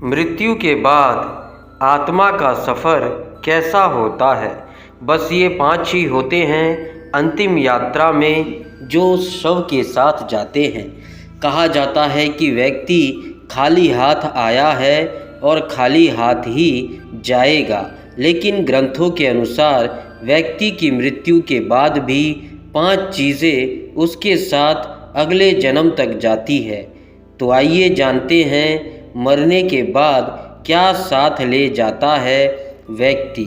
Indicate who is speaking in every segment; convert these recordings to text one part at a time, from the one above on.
Speaker 1: मृत्यु के बाद आत्मा का सफ़र कैसा होता है? बस ये 5 ही होते हैं अंतिम यात्रा में जो शव के साथ जाते हैं। कहा जाता है कि व्यक्ति खाली हाथ आया है और खाली हाथ ही जाएगा, लेकिन ग्रंथों के अनुसार व्यक्ति की मृत्यु के बाद भी 5 चीज़ें उसके साथ अगले जन्म तक जाती है। तो आइए जानते हैं मरने के बाद क्या साथ ले जाता है व्यक्ति।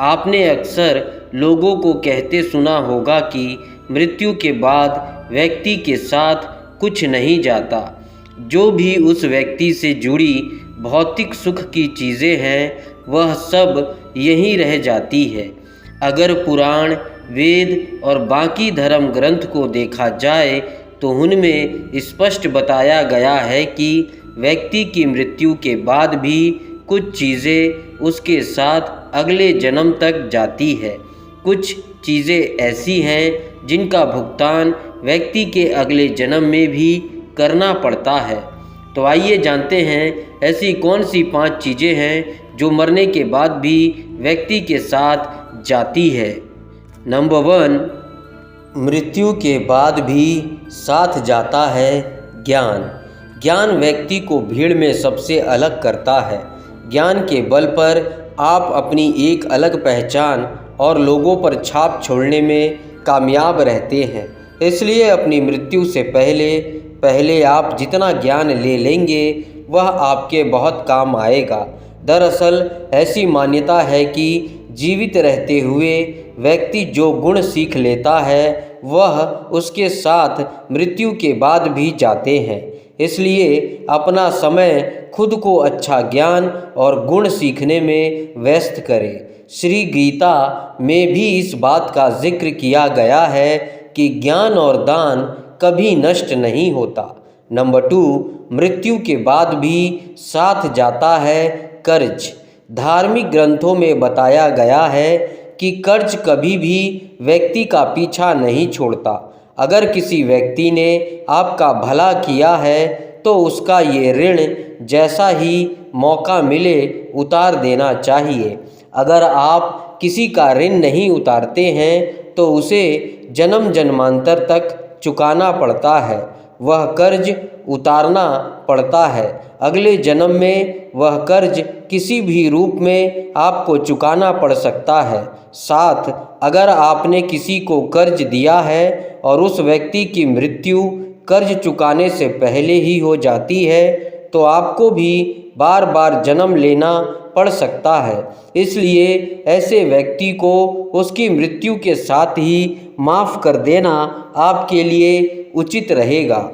Speaker 1: आपने अक्सर लोगों को कहते सुना होगा कि मृत्यु के बाद व्यक्ति के साथ कुछ नहीं जाता। जो भी उस व्यक्ति से जुड़ी भौतिक सुख की चीज़ें हैं वह सब यहीं रह जाती है। अगर पुराण, वेद और बाकी धर्म ग्रंथ को देखा जाए तो उनमें स्पष्ट बताया गया है कि व्यक्ति की मृत्यु के बाद भी कुछ चीज़ें उसके साथ अगले जन्म तक जाती है। कुछ चीज़ें ऐसी हैं जिनका भुगतान व्यक्ति के अगले जन्म में भी करना पड़ता है। तो आइए जानते हैं ऐसी कौन सी 5 चीज़ें हैं जो मरने के बाद भी व्यक्ति के साथ जाती है। नंबर 1, मृत्यु के बाद भी साथ जाता है ज्ञान। ज्ञान व्यक्ति को भीड़ में सबसे अलग करता है। ज्ञान के बल पर आप अपनी एक अलग पहचान और लोगों पर छाप छोड़ने में कामयाब रहते हैं। इसलिए अपनी मृत्यु से पहले आप जितना ज्ञान ले लेंगे वह आपके बहुत काम आएगा। दरअसल ऐसी मान्यता है कि जीवित रहते हुए व्यक्ति जो गुण सीख लेता है वह उसके साथ मृत्यु के बाद भी जाते हैं। इसलिए अपना समय खुद को अच्छा ज्ञान और गुण सीखने में व्यस्त करें। श्री गीता में भी इस बात का जिक्र किया गया है कि ज्ञान और दान कभी नष्ट नहीं होता। नंबर 2, मृत्यु के बाद भी साथ जाता है कर्ज। धार्मिक ग्रंथों में बताया गया है कि कर्ज कभी भी व्यक्ति का पीछा नहीं छोड़ता। अगर किसी व्यक्ति ने आपका भला किया है तो उसका ये ऋण जैसा ही मौका मिले उतार देना चाहिए। अगर आप किसी का ऋण नहीं उतारते हैं तो उसे जन्म जन्मांतर तक चुकाना पड़ता है। वह कर्ज उतारना पड़ता है। अगले जन्म में वह कर्ज किसी भी रूप में आपको चुकाना पड़ सकता है। साथ अगर आपने किसी को कर्ज दिया है और उस व्यक्ति की मृत्यु कर्ज चुकाने से पहले ही हो जाती है तो आपको भी बार बार जन्म लेना पड़ सकता है। इसलिए ऐसे व्यक्ति को उसकी मृत्यु के साथ ही माफ़ कर देना आपके लिए उचित रहेगा।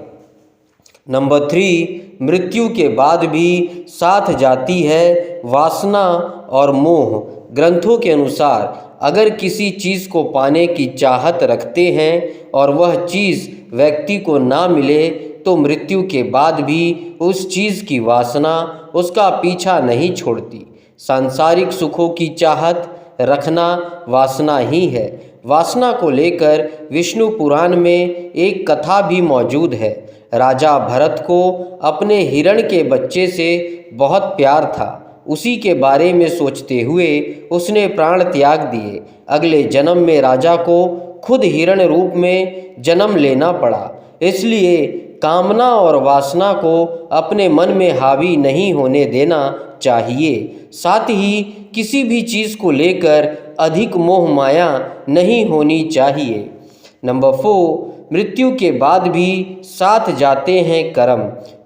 Speaker 1: नंबर 3, मृत्यु के बाद भी साथ जाती है वासना और मोह। ग्रंथों के अनुसार अगर किसी चीज़ को पाने की चाहत रखते हैं और वह चीज़ व्यक्ति को ना मिले तो मृत्यु के बाद भी उस चीज़ की वासना उसका पीछा नहीं छोड़ती। सांसारिक सुखों की चाहत रखना वासना ही है। वासना को लेकर विष्णु पुराण में एक कथा भी मौजूद है। राजा भरत को अपने हिरण के बच्चे से बहुत प्यार था। उसी के बारे में सोचते हुए उसने प्राण त्याग दिए। अगले जन्म में राजा को खुद हिरण रूप में जन्म लेना पड़ा। इसलिए कामना और वासना को अपने मन में हावी नहीं होने देना चाहिए। साथ ही किसी भी चीज़ को लेकर अधिक मोह माया नहीं होनी चाहिए। नंबर 4, मृत्यु के बाद भी साथ जाते हैं कर्म।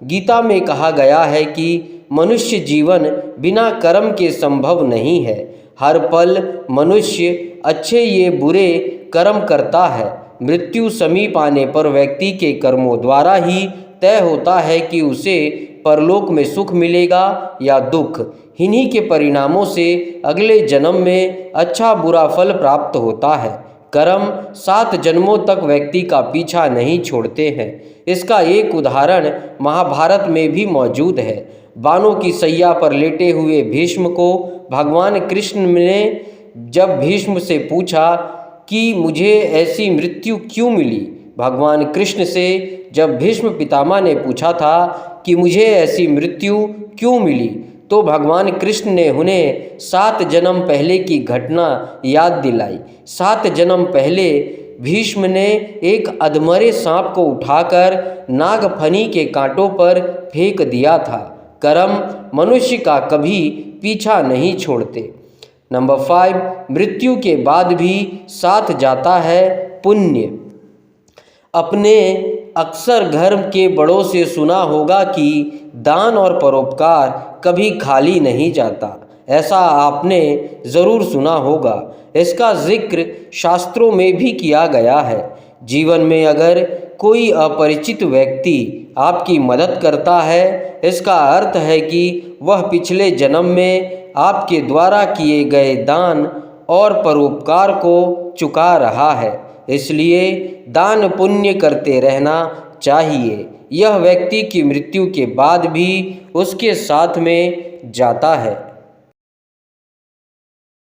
Speaker 1: गीता में कहा गया है कि मनुष्य जीवन बिना कर्म के संभव नहीं है। हर पल मनुष्य अच्छे या बुरे कर्म करता है। मृत्यु समीप आने पर व्यक्ति के कर्मों द्वारा ही तय होता है कि उसे परलोक में सुख मिलेगा या दुख। इन्हीं के परिणामों से अगले जन्म में अच्छा बुरा फल प्राप्त होता है। कर्म 7 जन्मों तक व्यक्ति का पीछा नहीं छोड़ते हैं। इसका एक उदाहरण महाभारत में भी मौजूद है। बाणों की सैया पर लेटे हुए भीष्म को भगवान कृष्ण ने जब भीष्म से पूछा कि मुझे ऐसी मृत्यु क्यों मिली, भगवान कृष्ण से जब भीष्म पितामह ने पूछा था कि मुझे ऐसी मृत्यु क्यों मिली, तो भगवान कृष्ण ने उन्हें 7 जन्म पहले की घटना याद दिलाई। 7 जन्म पहले भीष्म ने एक अधमरे सांप को उठाकर नागफनी के कांटों पर फेंक दिया था। कर्म मनुष्य का कभी पीछा नहीं छोड़ते। नंबर 5, मृत्यु के बाद भी साथ जाता है पुण्य। अपने अक्सर घर के बड़ों से सुना होगा कि दान और परोपकार कभी खाली नहीं जाता। ऐसा आपने ज़रूर सुना होगा। इसका जिक्र शास्त्रों में भी किया गया है। जीवन में अगर कोई अपरिचित व्यक्ति आपकी मदद करता है, इसका अर्थ है कि वह पिछले जन्म में आपके द्वारा किए गए दान और परोपकार को चुका रहा है। इसलिए दान पुण्य करते रहना चाहिए। यह व्यक्ति की मृत्यु के बाद भी उसके साथ में जाता है।